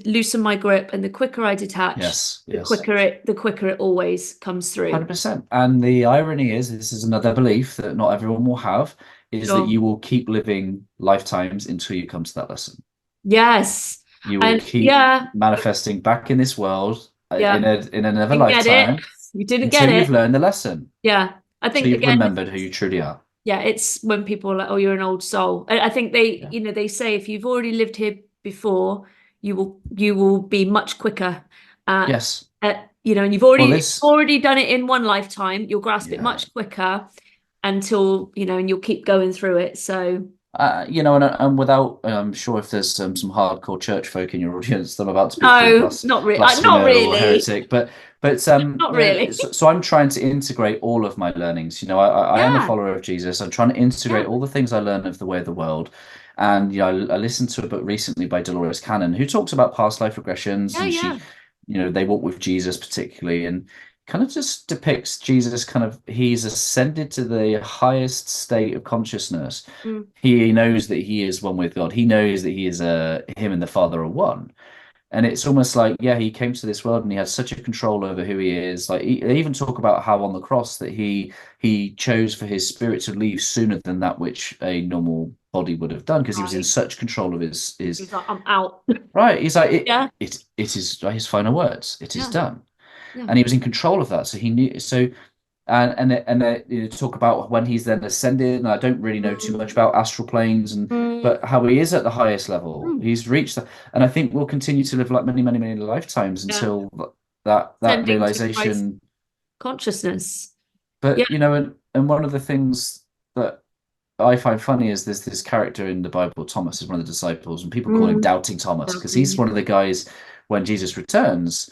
loosen my grip and the quicker I detach, Yes. the Yes. quicker it always comes through. 100%. And the irony is, this is another belief that not everyone will have, is that Sure. you will keep living lifetimes until you come to that lesson. Yes. You will And keep yeah, manifesting back in this world yeah. in another Didn't get it. lifetime You didn't get until you've it. learned the lesson, Yeah. I until think you've again, remembered who you truly are. yeah, it's when people are like, oh, you're an old soul. I think Yeah. they say if you've already lived here before, you will be much quicker Yes. and you've Well, this, already done it in one lifetime. You'll grasp it yeah. much quicker until, and you'll keep going through it. So, And without, I'm sure if there's some hardcore church folk in your audience, I'm about to be called no, not really. Not blasphemer or really. heretic, but Not really. so I'm trying to integrate all of my learnings. I am a Yeah. follower of Jesus. I'm trying to integrate Yeah. all the things I learn of the way of the world. And I listened to a book recently by Dolores Cannon who talks about past life regressions, Yeah. and Yeah. they walk with Jesus particularly, and kind of just depicts Jesus kind of, he's ascended to the highest state of consciousness. Mm. He knows that he is one with God. He knows that he is him and the Father are one. And it's almost like, yeah, he came to this world and he had such a control over who he is. Like they even talk about how on the cross that he chose for his spirit to leave sooner than that which a normal body would have done, because he was in Right. such control of his He's like, I'm out. right. He's like Yeah. it is his final words. It is Yeah. done, Yeah. and he was in control of that. So he knew. So talk about when he's then ascended, and I don't really know too much Mm. about astral planes, and Mm. but how he is at the highest level, Mm. he's reached that, and I think we'll continue to live like many, many, many lifetimes Yeah. until that Sending to Christ realization. consciousness. Yeah. But and one of the things that I find funny is there's this character in the Bible, Thomas is one of the disciples, and people call him Mm. Doubting Thomas because he's Definitely. one of the guys when Jesus returns.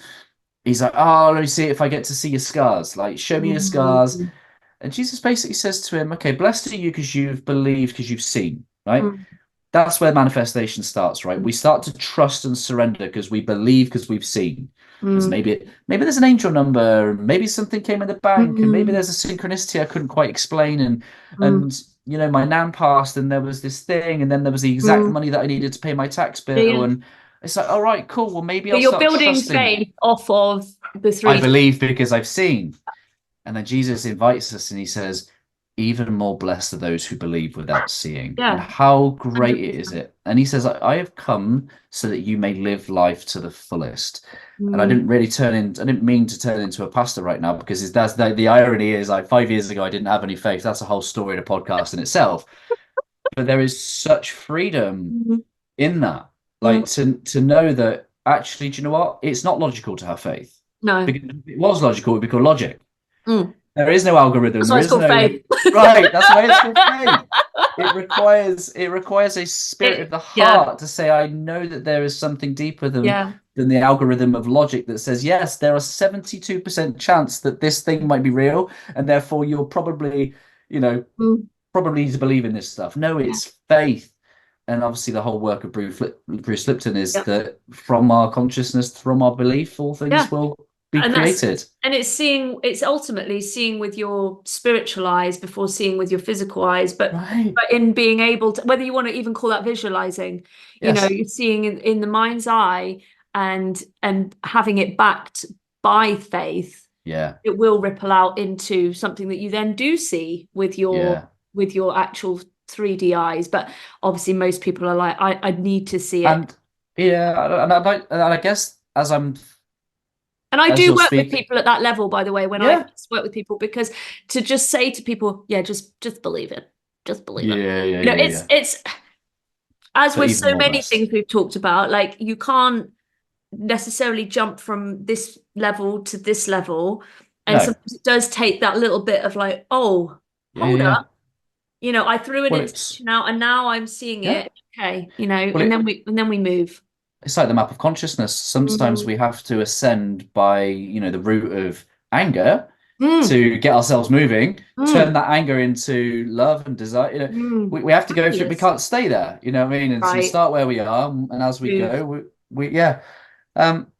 He's like, oh, let me see if I get to see your scars. Like, show me your scars. Mm. And Jesus basically says to him, okay, blessed are you because you've believed, because you've seen, right? Mm. That's where manifestation starts, right? We start to trust and surrender because we believe, because we've seen. Because Mm. maybe there's an angel number, and maybe something came in the bank, and maybe Mm. there's a synchronicity I couldn't quite explain, and Mm. my nan passed, and there was this thing, and then there was the exact Mm. money that I needed to pay my tax bill, Yeah. and it's like, all right, cool. Well, maybe So I'll you're start building trusting. faith off of the I three. believe because I've seen. And then Jesus invites us and he says, even more blessed are those who believe without seeing. And Yeah. how great is 100%. it? And he says, I have come so that you may live life to the fullest. And Mm. I didn't mean to turn into a pastor right now, because that's the irony is, like, 5 years ago, I didn't have any faith. That's a whole story in a podcast in itself. But there is such freedom Mm. in that. Mm. Like to know that actually, do you know what? It's not logical to have faith. No. Because if it was logical, it would be called logic. Mm. There is no algorithm. That's There why it's is called no faith. right. That's why it's called faith. It requires a spirit of the Yeah. heart to say, I know that there is something deeper Yeah. than the algorithm of logic that says, yes, there are 72% chance that this thing might be real, and therefore you're probably, Mm. probably need to believe in this stuff. No, Yeah. it's faith. And obviously the whole work of Bruce Lipton is Yeah. that from our consciousness, from our belief, all Yeah. things will be And that's created. and it's ultimately seeing with your spiritual eyes before seeing with your physical eyes, but Right. in being able to, whether you want to even call that visualizing, Yes. you're seeing in the mind's eye, and having it backed by faith, Yeah. it will ripple out into something that you then do see with your Yeah. actual 3D eyes. But obviously most people are like, I need to see it. And yeah, and I guess And I as do you're work with speaking, people at that level, by the way, when I yeah, first work with people, because to just say to people, yeah, just believe it. Just believe it. yeah, yeah, You know, yeah, it's yeah. it's as But with even so more many blessed. things we've talked about, like you can't necessarily jump from this level to this level And No. sometimes it does take that little bit of like, oh, Yeah, yeah, hold yeah. up, I threw an Well, it's intention out and now I'm seeing yeah. it. Okay, Well, and then we move. it's like the map of consciousness. Sometimes Mm, we have to ascend by, the route of anger mm, to get ourselves moving, turn mm, that anger into love and desire. We have to go through, we happiness. can't stay there, you know what I mean? And so we Right. start where we are, and as we Move. go, yeah. Um,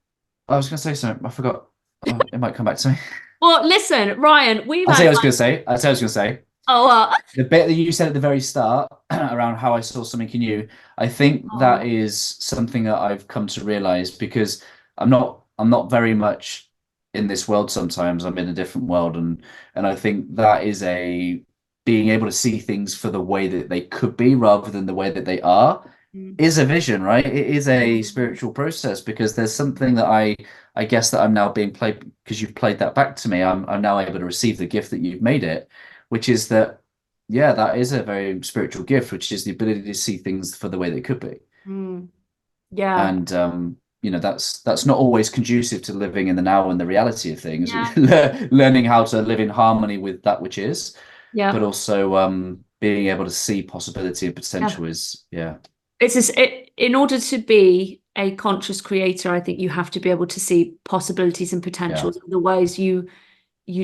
I was going to say something, I forgot. Oh, it might come back to me. Well, listen, Ryan, we've I'll tell had you what I was like, going to say. I'll tell you what I was going to say. oh, The bit that you said at the very start around how I saw something in you, I think that oh, is something that I've come to realize because I'm not very much in this world sometimes. I'm in a different world and I think that is a being able to see things for the way that they could be rather than the way that they are mm, is a vision, right? It is a mm, spiritual process because there's something that I guess that I'm now being played because you've played that back to me. I'm now able to receive the gift that you've made it, which is that yeah, that is a very spiritual gift, which is the ability to see things for the way they could be. mm. Yeah. And that's not always conducive to living in the now and the reality of things. Yeah. Learning how to live in harmony with that which is, but Yeah. also being able to see possibility and Yeah. potential is yeah, In order to be a conscious creator, I think you have to be able to see possibilities and yeah, potentials. Otherwise, you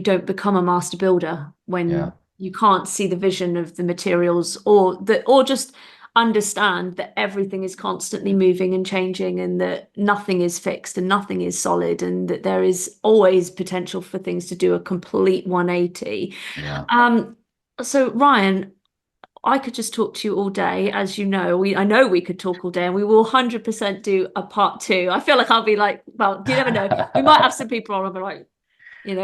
don't become a master builder yeah, when you can't see the vision of the materials or just understand that everything is constantly moving and changing and that nothing is fixed and nothing is solid and that there is always potential for things to do a complete 180. yeah. Um, so Ryan, I could just talk to you all day, as you know. I know we could talk all day, and we will 100% do a part two. I feel like I'll be like, well, you never know. We might have some people on and be like,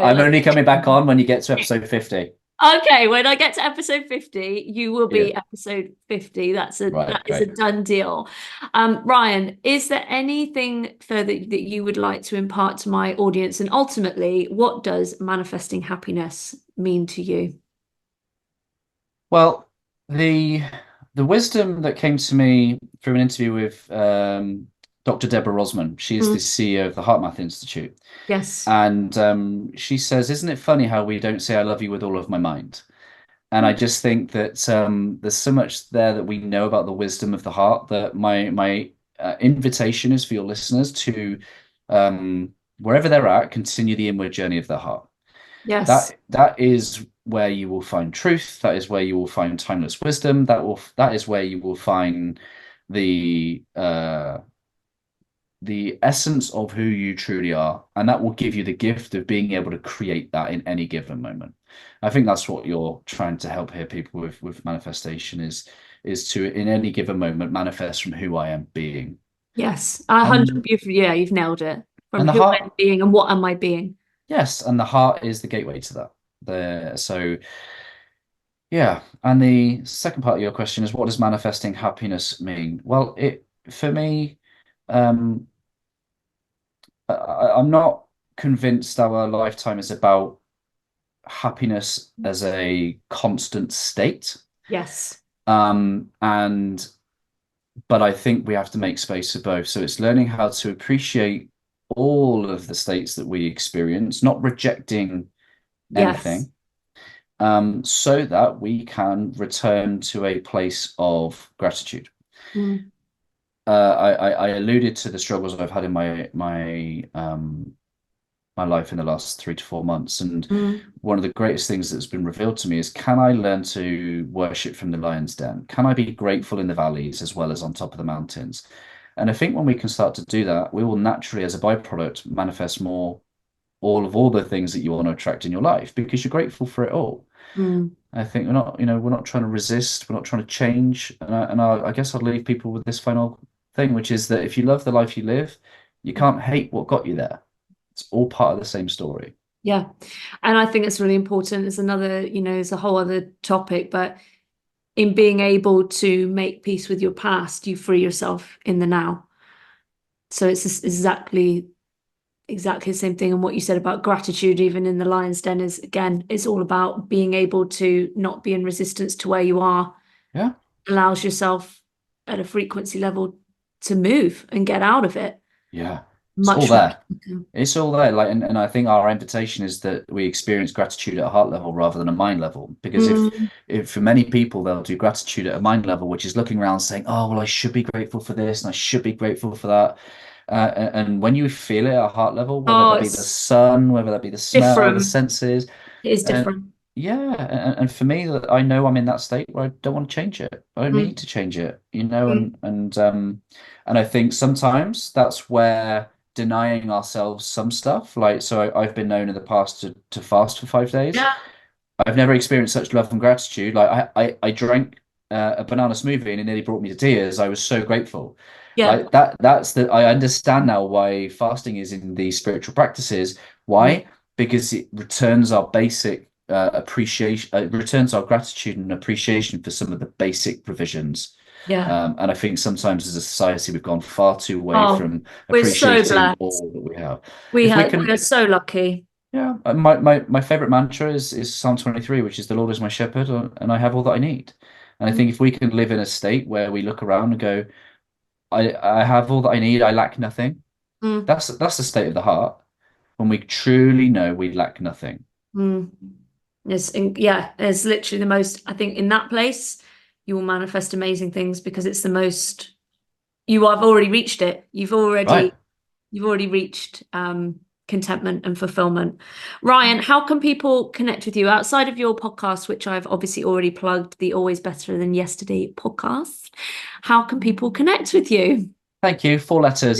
I'm like, only coming back on when you get to episode 50. okay, when I get to episode 50, you will Yeah, be episode 50. right, That is a great. done deal. Ryan, is there anything further that you would like to impart to my audience? And ultimately, what does manifesting happiness mean to you? Well, the the wisdom that came to me through an interview with Dr. Deborah Rosman, she is the Mm, CEO of the HeartMath Institute, yes. and she says, "Isn't it funny how we don't say I love you with all of my mind?" And I Mm, just think that there's so much there that we know about the wisdom of the heart that my invitation is for your listeners to wherever they're at, continue the inward journey of their heart. yes. That is where you will find truth. That is where you will find timeless wisdom. That is where you will find the the essence of who you truly are, and that will give you the gift of being able to create that in any given moment. I think that's what you're trying to help here people with manifestation is to in any given moment manifest from who I am being. Yes. A hundred. And You've nailed it. From and the who I'm heart, being and what am I being? yes, and the heart is the gateway to that. So yeah, and the second part of your question is what does manifesting happiness mean? Well, it for me, um, I'm not convinced our lifetime is about happiness as a constant state. Yes. And but I think we have to make space for both. So it's learning how to appreciate all of the states that we experience, not rejecting Yes. anything, so that we can return to a place of gratitude. Mm, I alluded to the struggles I've had in my life in the last 3 to 4 months, and mm, one of the greatest things that's been revealed to me is can I learn to worship from the lion's den? Can I be grateful in the valleys as well as on top of the mountains? And I think when we can start to do that, we will naturally, as a byproduct, manifest more all the things that you want to attract in your life because you're grateful for it all. mm. I think we're not trying to resist, we're not trying to change. I guess I'd leave people with this final thing, which is that if you love the life you live, you can't hate what got you there. It's all part of the same story. Yeah. And I think it's really important. It's another, it's a whole other topic, but in being able to make peace with your past, you free yourself in the now. So it's just exactly the same thing. And what you said about gratitude, even in the lion's den, is again, it's all about being able to not be in resistance to where you are, Yeah. allows yourself at a frequency level to move and get out of it. Yeah. It's all Much, much there. quicker. It's all there. Like, and I think our invitation is that we experience gratitude at a heart level rather than a mind level. Because Mm. if for many people they'll do gratitude at a mind level, which is looking around saying, "Oh, well, I should be grateful for this and I should be grateful for that." And when you feel it at a heart level, whether Oh, that be the it's sun, whether that be the smell, the different. senses, It is and different. yeah, and for me, I know I'm in that state where I don't want to change it. I don't Mm. need to change it, you know, Mm. and I think sometimes that's where denying ourselves some stuff. Like, so I've been known in the past to fast for 5 days. Yeah. I've never experienced such love and gratitude. Like I drank a banana smoothie and it nearly brought me to tears. I was so grateful. Yeah. Like that's the I understand now why fasting is in these spiritual practices. Mm. Why? Because it returns our basic appreciation, it returns our gratitude and appreciation for some of the basic provisions. Yeah. And I think sometimes as a society we've gone far too away Oh, from we're so appreciating blessed. all that we have. We If we have, can we're so lucky. yeah, my favorite mantra is Psalm 23, which is the Lord is my shepherd, and I have all that I need. And I Mm. think if we can live in a state where we look around and go, I have all that I need, I lack nothing. Mm. That's the state of the heart when we truly know we lack nothing. Mm. Yeah, it's literally the most, I think in that place, you will manifest amazing things because it's the most, you have already reached it. Right. You've already reached contentment and fulfillment. Ryan, how can people connect with you outside of your podcast, which I've obviously already plugged, the Always Better Than Yesterday podcast? How can people connect with you? Thank you. Four letters,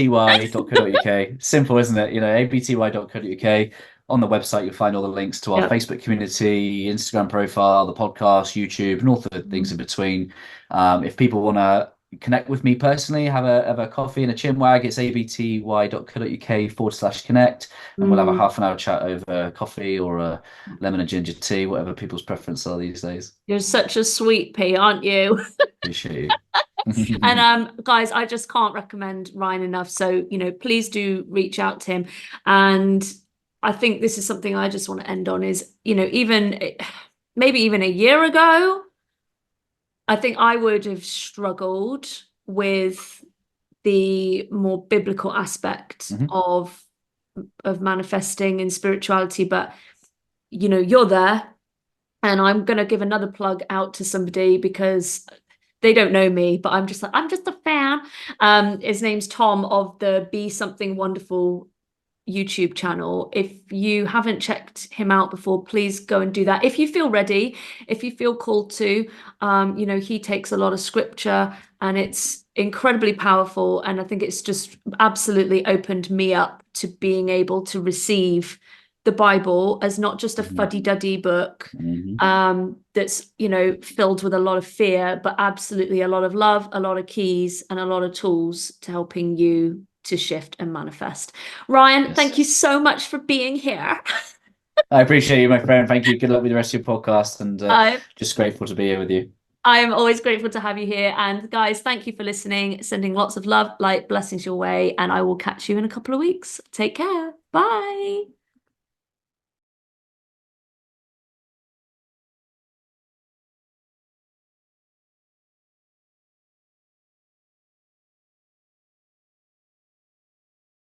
abty.co.uk. Simple, isn't it? You know, abty.co.uk. On the website, you'll find all the links to our Yeah. Facebook community, Instagram profile, the podcast, YouTube, and all the things in between. If people want to connect with me personally, have a coffee and a chinwag, it's abty.co.uk/connect, and we'll have a Mm. half an hour chat over coffee or a lemon and ginger tea, whatever people's preference are these days. You're such a sweet pea, aren't you? Appreciate And you. guys, I just can't recommend Ryan enough. So, please do reach out to him. And I think this is something I just want to end on is, even maybe even a year ago, I think I would have struggled with the more biblical aspect Mhm. of manifesting and spirituality. But you're there. And I'm going to give another plug out to somebody because they don't know me, but I'm just a fan. His name's Tom of the Be Something Wonderful YouTube channel. If you haven't checked him out before, please go and do that. If you feel ready, if you feel called to, he takes a lot of scripture and it's incredibly powerful. And I think it's just absolutely opened me up to being able to receive the Bible as not just a Mhm. fuddy-duddy book Mhm. that's filled with a lot of fear, but absolutely a lot of love, a lot of keys, and a lot of tools to helping you to shift and manifest. Ryan, Yes. thank you so much for being here. I appreciate you, my friend. Thank you. Good luck with the rest of your podcast and I just grateful to be here with you. I'm always grateful to have you here. And guys, thank you for listening. Sending lots of love, light, blessings your way. And I will catch you in a couple of weeks. Take care. Bye.